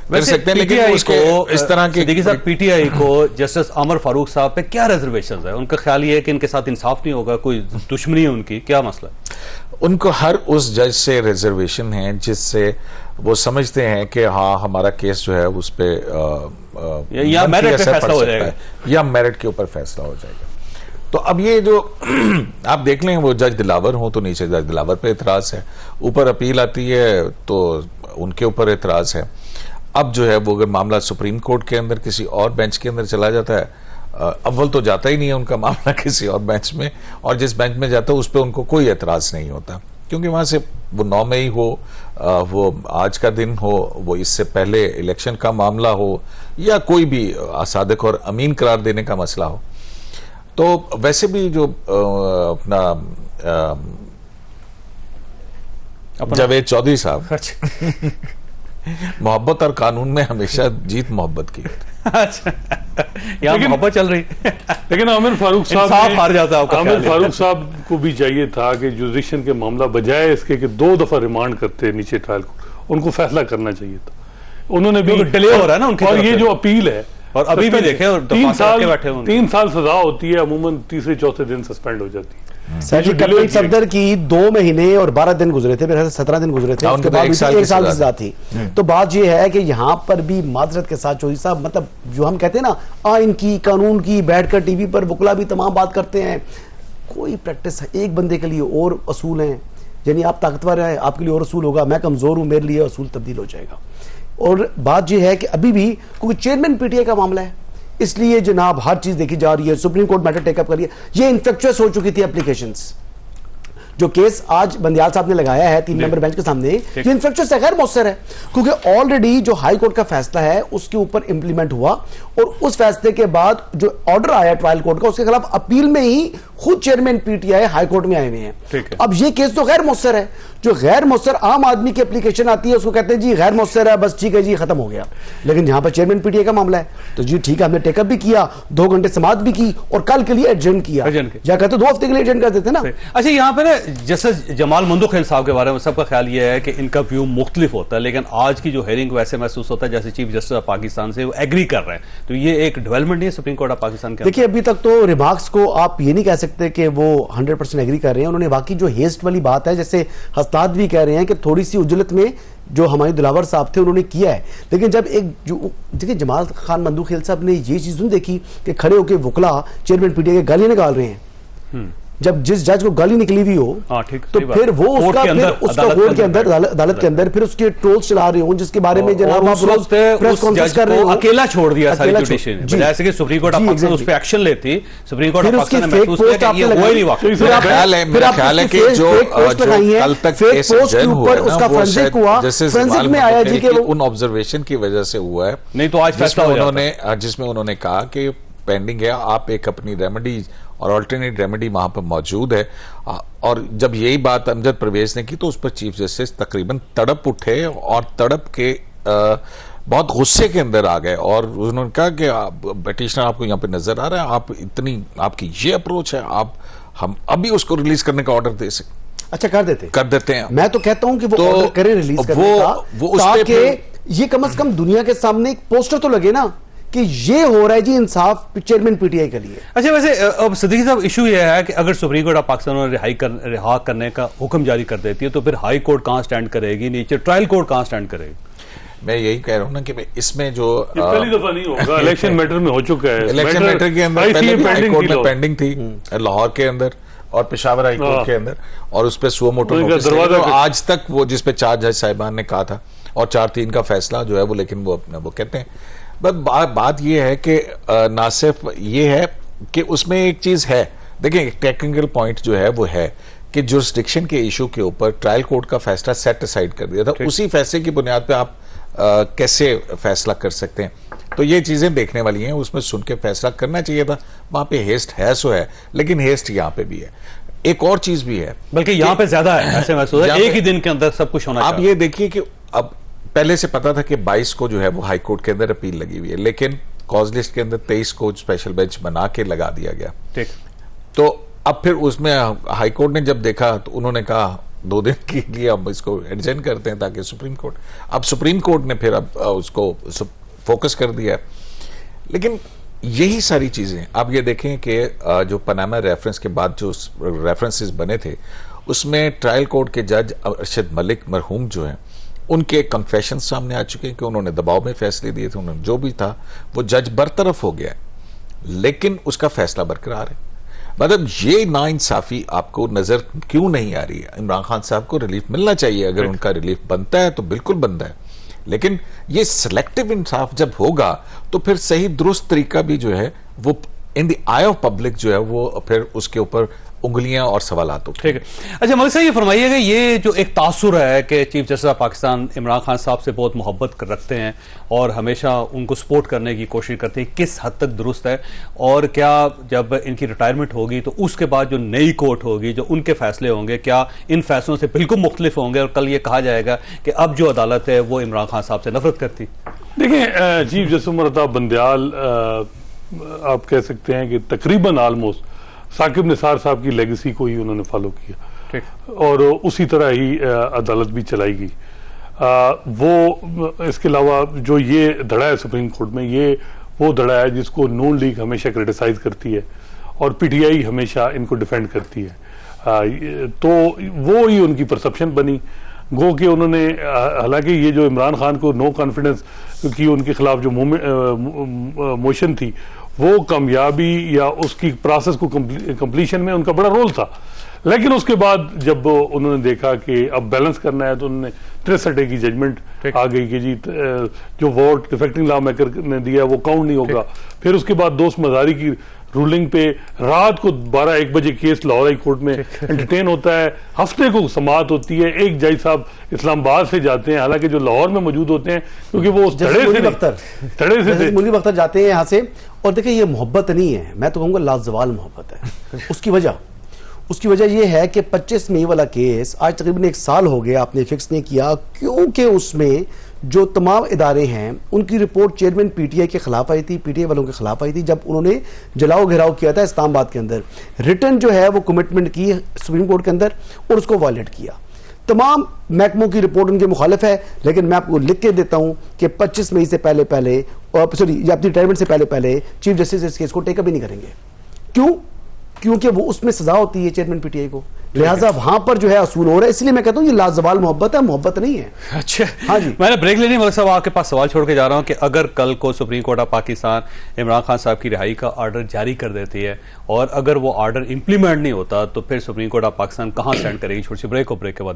कर सकते हैं, लेकिन उसको इस तरह के देखिए साहब, पीटीआई को जस्टिस अमर फारूक साहब पे क्या रिजर्वेशन है? उनका ख्याल ये है कि इनके साथ इंसाफ नहीं होगा, कोई दुश्मनी है उनकी, क्या मसला है? उनको हर उस जज से रिजर्वेशन है जिससे वो समझते हैं कि हाँ हमारा केस जो है उस पे या मेरिट पे फैसला हो जाएगा, या मेरिट के ऊपर फैसला हो जाएगा। तो अब ये जो आप देख लें, वो जज दिलावर हो तो नीचे जज दिलावर पे एतराज है, ऊपर अपील आती है तो उनके ऊपर एतराज है। अब जो है वो अगर मामला सुप्रीम कोर्ट के अंदर किसी और बेंच के अंदर चला जाता है, अव्वल तो जाता ही नहीं है उनका मामला किसी और बेंच में, और जिस बेंच में जाता है उस पर उनको कोई एतराज नहीं होता, क्योंकि वहां से वो 9 मई हो, वो आज का दिन हो, वो इससे पहले इलेक्शन का मामला हो, या कोई भी सादिक और अमीन करार देने का मसला हो। तो वैसे भी जो अपना जावेद चौधरी साहब मोहब्बत और कानून में हमेशा जीत मोहब्बत की। अच्छा, यहाँ मोहब्बत चल रही लेकिन आमिर फारूक साहब हार जाता है। आमिर फारूक साहब को भी चाहिए था कि जुडिशन के मामला बजाय इसके कि 2 दफा रिमांड करते नीचे ट्रायल को, उनको फैसला करना चाहिए था। उन्होंने भी डिले हो रहा है ना उनकी, और ये जो अपील है, और अभी भी देखें, और 3 साल सजा होती है, अमूमन तीसरे चौथे दिन सस्पेंड हो जाती है। कपिल सफदर की 2 महीने और 12 दिन गुजरे थे, मेरे 17 दिन गुजरे थे, उसके बाद 1 साल की सजा थी। तो बात यह है कि यहाँ पर भी माजरत के साथ चौधरी साहब, मतलब जो हम कहते हैं ना आइन की कानून की, बैठकर टीवी पर वकला भी तमाम बात करते हैं, कोई प्रैक्टिस एक बंदे के लिए और असूल हैं, यानी आप ताकतवर हैं आपके लिए और असूल होगा, मैं कमजोर हूं मेरे लिए असूल तब्दील हो जाएगा। और बात यह है कि अभी भी क्योंकि चेयरमैन पीटीआई का मामला है, इसलिए जनाब हर चीज देखी जा रही है, सुप्रीम कोर्ट मैटर टेकअप कर रही है। ये इन्फेक्चुअस हो चुकी थी एप्लीकेशंस, जो केस आज बंदियाल साहब ने लगाया है 3 मेंबर बेंच के सामने, ये इन्फेक्चुअस है, गैर मौसर है, क्योंकि ऑलरेडी जो हाई कोर्ट का फैसला है उसके ऊपर इंप्लीमेंट हुआ, और उस फैसले के बाद जो ऑर्डर आया ट्रायल कोर्ट का, उसके खिलाफ अपील में ही खुद चेयरमैन पीटीआई हाई कोर्ट में आए हुए हैं। अब ये केस तो गैर मौसर है, जो गैर मौसर आम आदमी की एप्लीकेशन आती है उसको कहते हैं जी गैर मौसर है, बस ठीक है जी खत्म हो गया। लेकिन यहां पर चेयरमैन पीटीआई का मामला है, तो जी ठीक है, हमने टेकअप भी किया, 2 घंटे समाअत भी की, और कल के लिए एडजर्न किया, या कहते 2 हफ्ते के लिए एडजर्न कर देते ना। अच्छा, यहाँ पे ना जस्टिस जमाल मंदुखेल साहब के बारे में सबका ख्याल यह है कि इनका व्यू मुख्तलिफ होता है, लेकिन आज की जो हेयरिंग वैसे महसूस होता है जैसे चीफ जस्टिस ऑफ पाकिस्तान से वो एग्री कर रहे हैं, तो ये एक डेवलपमेंट नहीं है सुप्रीम कोर्ट ऑफ पाकिस्तान के? देखिए, अभी तक तो रिमार्क्स को आप ये नहीं कह सकते कि वो 100% एग्री कर रहे हैं। उन्होंने बाकी जो हेस्ट वाली बात है, जैसे हस्ताद भी कह रहे हैं कि थोड़ी सी उजलत में जो हमारे दिलावर साहब थे उन्होंने किया है, लेकिन जब एक जो देखिए जमाल खान मंदुखेल साहब ने ये चीज नहीं देखी कि खड़े होकर वकला चेयरमैन पीटीआई के गालियां निकाल रहे हैं, जब जिस जज को गाली निकली हुई हो, तो फिर वो उसका कोर्ट के अंदर अदालत के अंदर फिर उसके ट्रोल्स चला रहे हो, जिसके बारे में जनाब आप रोज प्रेस कॉन्फ्रेंस कर रहे हो, अकेला छोड़ दिया सारी जुडिशरी, जैसे कि सुप्रीम कोर्ट ऑफ पाकिस्तान उस पे एक्शन लेती, सुप्रीम कोर्ट ऑफ पाकिस्तान ने महसूस किया कि ये हुआ ही नहीं वाकई। मेरा ख्याल है कि जो कल तक केस एडजर्न हुआ है ना, वो शायद में आया जी के उन ऑब्जर्वेशन की वजह से हुआ है, नहीं तो आज फैसला उन्होंने जिसमें उन्होंने कहा कि पेंडिंग है, आप एक अपनी रेमेडी और अल्टरनेट रेमेडी वहां पर मौजूद है। और जब यही बात अमजद परवेज ने की तो उस पर चीफ जस्टिस तकरीबन तड़प उठे, और तड़प के बहुत गुस्से के अंदर आ गए, और उन्होंने कहा कि पिटीशनर आपको यहाँ पे नजर आ रहा है, आप इतनी आपकी ये अप्रोच है, हम अभी उसको रिलीज करने का ऑर्डर दे सकते। अच्छा, कर देते हैं। मैं तो कहता हूं कि वो ऑर्डर करें रिलीज करने का, ताकि ये कम से कम दुनिया के सामने एक पोस्टर तो लगे ना कि ये हो रहा है जी इंसाफ चेयरमैन पीटीआई के लिए। अच्छा, वैसे अब सिद्दीकी साहब, इशू ये है कि अगर सुप्रीम कोर्ट ऑफ पाकिस्तान रिहा करने का हुक्म जारी कर देती है तो फिर हाई कोर्ट कहां स्टैंड करेगी, नीचे ट्रायल कोर्ट कहां स्टैंड करेगी? मैं यही कह रहा हूं ना कि इसमें जो पहली दफा नहीं होगा, इलेक्शन मैटर में हो चुका है, इलेक्शन मैटर के अंदर पहले भी हाई कोर्ट में पेंडिंग थी, लाहौर के अंदर और पेशावर हाई कोर्ट के अंदर, और उस पर सुओ मोटो नोटिस आज तक वो जिस पे 4 जज साहिबान ने कहा था, और 4-3 का फैसला जो है वो, लेकिन वो कहते हैं। बात ये है कि ना सिर्फ ये है कि उसमें एक चीज है, देखिए एक टेक्निकल पॉइंट जो है वो है कि जुरिस्डिक्शन के इशू के ऊपर ट्रायल कोर्ट का फैसला सेट असाइड कर दिया था, उसी फैसले की बुनियाद पे आप कैसे फैसला कर सकते हैं, तो ये चीजें देखने वाली हैं, उसमें सुन के फैसला करना चाहिए था। वहां पे हेस्ट है सो है, लेकिन हेस्ट यहाँ पे भी है, एक और चीज भी है, बल्कि यहाँ पे ज्यादा है, ऐसे महसूस है एक ही दिन के अंदर सब कुछ होना। आप ये देखिए कि अब पहले से पता था कि 22 को जो है वो हाई कोर्ट के अंदर अपील लगी हुई है, लेकिन कॉज लिस्ट के अंदर 23 को स्पेशल बेंच बना के लगा दिया गया। ठीक, तो अब फिर उसमें हाई कोर्ट ने जब देखा तो उन्होंने कहा 2 दिन के लिए हम इसको एडजेंट करते हैं ताकि सुप्रीम कोर्ट ने फिर अब उसको फोकस कर दिया है। लेकिन यही सारी चीजें आप ये देखें कि जो पनामा रेफरेंस के बाद जो रेफरेंसेस बने थे उसमें ट्रायल कोर्ट के जज अरशद मलिक मरहूम जो हैं उनके कन्फेशन सामने आ चुके हैं कि उन्होंने दबाव में फैसले दिए थे, उन्होंने जो भी था वो जज बरतरफ हो गया है, लेकिन उसका फैसला बरकरार है। मतलब ये नाइंसाफी आपको नजर क्यों नहीं आ रही है? इमरान खान साहब को रिलीफ मिलना चाहिए, अगर उनका रिलीफ बनता है तो बिल्कुल बनता है, लेकिन ये सिलेक्टिव इंसाफ जब होगा तो फिर सही दुरुस्त तरीका भी जो है वो in the I of public जो है वो फिर उसके ऊपर उंगलियां और सवालात होते हैं। ठीक है। अच्छा मलिक साहब ये फरमाइएगा, ये जो एक तासुर है कि chief justice of Pakistan Imran Khan साहब से बहुत मोहब्बत रखते हैं और हमेशा उनको सपोर्ट करने की कोशिश करते हैं, किस हद तक दुरुस्त है? और क्या जब इनकी रिटायरमेंट होगी तो उसके बाद जो नई कोर्ट होगी, जो उनके फैसले होंगे, क्या इन फैसलों से बिल्कुल मुख्तलिफ होंगे और कल ये कहा जाएगा कि अब जो अदालत है वो इमरान खान साहब से नफरत करती? देखिए, चीफ जस्टिस उमर अता बंदयाल आप कह सकते हैं कि तकरीबन आलमोस्ट साकिब निसार साहब की लेगेसी को ही उन्होंने फॉलो किया और उसी तरह ही अदालत भी चलाई गई। वो इसके अलावा जो ये धड़ा है सुप्रीम कोर्ट में, ये वो धड़ा है जिसको नून लीग हमेशा क्रिटिसाइज करती है और पीटीआई हमेशा इनको डिफेंड करती है। तो वो ही उनकी परसेप्शन बनी, गो कि उन्होंने हालांकि ये जो इमरान खान को नो कॉन्फिडेंस की उनके खिलाफ जो मोशन थी वो कामयाबी या उसकी प्रोसेस को कंप्लीशन में उनका बड़ा रोल था, लेकिन उसके बाद जब उन्होंने देखा कि अब बैलेंस करना है तो उन्होंने 63 की जजमेंट आ गई कि जी जो वोट डिफेक्टिंग लॉ मेकर ने दिया वो काउंट नहीं होगा। फिर उसके बाद दोस्त मजारी की रूलिंग पे रात को 12-1 बजे केस लाहौर हाई कोर्ट में एंटरटेन होता है, हफ्ते को समाअत होती है, एक जज साहब इस्लामाबाद से जाते हैं, हालांकि जो लाहौर में मौजूद होते हैं क्योंकि वो धड़े से मुनीब अख्तर जाते हैं यहाँ से। और देखिए ये मोहब्बत नहीं है, मैं तो कहूँगा लाजवाल मोहब्बत है। उसकी वजह यह है कि 25 मई वाला केस आज तकरीबन 1 साल हो गया आपने फिक्स नहीं किया, क्योंकि उसमें जो तमाम इदारे हैं उनकी रिपोर्ट चेयरमैन पीटीआई के खिलाफ आई थी, पीटीआई वालों के खिलाफ आई थी, जब उन्होंने जलाओ घेराव किया था इस्लामाबाद के अंदर, रिटर्न जो है वो कमिटमेंट की सुप्रीम कोर्ट के अंदर और उसको वायलेट किया। तमाम महकमों की रिपोर्ट उनके मुखालिफ है, लेकिन मैं आपको लिख के देता हूं कि 25 मई से पहले सॉरी अपनी रिटायरमेंट से पहले चीफ जस्टिस इस केस को टेकअप ही नहीं करेंगे। क्यों? क्योंकि वो उसमें सजा होती है चेयरमैन पीटीआई को, लिहाजा वहां पर जो है असूल हो रहा है। इसलिए मैं कहता हूं ये लाजवाल मोहब्बत है, मोहब्बत नहीं है। अच्छा, हाँ जी, मैंने ब्रेक लेनी मलिक साहब आपके पास सवाल छोड़ के जा रहा हूं कि अगर कल को supreme court of Pakistan Imran Khan साहब की रिहाई का ऑर्डर जारी कर देती है और अगर वो ऑर्डर इंप्लीमेंट नहीं होता तो फिर सुप्रीम कोर्ट ऑफ पाकिस्तान कहां स्टैंड करेगी? छोटी सी ब्रेक को, ब्रेक के बाद